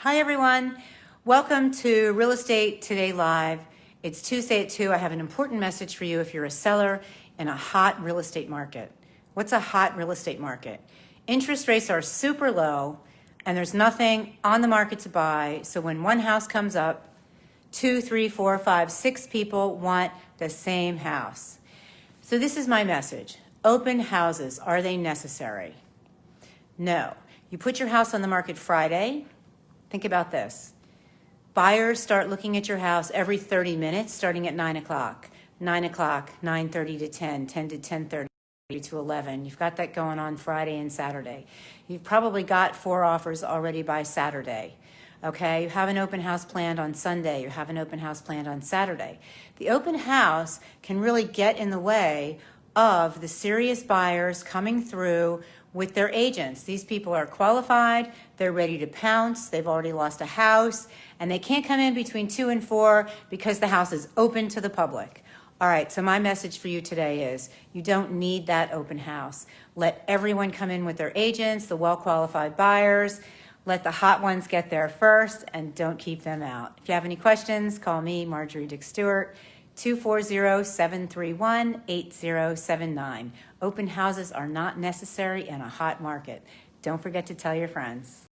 Hi everyone, welcome to Real Estate Today Live. It's Tuesday at 2. I have an important message for you if you're a seller in a hot real estate market. What's a hot real estate market? Interest rates are super low and there's nothing on the market to buy. So when one house comes up, 2, 3, 4, 5, 6 people want the same house. So this is my message. Open houses, are they necessary? No. You put your house on the market Friday. Think about this. Buyers start looking at your house every 30 minutes, starting at 9 o'clock. 9 o'clock, 9:30 to 10, 10 to 10:30 to 11. You've got that going on Friday and Saturday. You've probably got 4 offers already by Saturday. Okay, you have an open house planned on Sunday. You have an open house planned on Saturday. The open house can really get in the way of the serious buyers coming through with their agents. These people are qualified, they're ready to pounce, they've already lost a house, and they can't come in between 2 and 4 because the house is open to the public. All right, so my message for you today is you don't need that open house. Let everyone come in with their agents, the well-qualified buyers. Let the hot ones get there first and don't keep them out. If you have any questions, call me, Marjorie Dick Stewart, 240-731-8079. Open houses are not necessary in a hot market. Don't forget to tell your friends.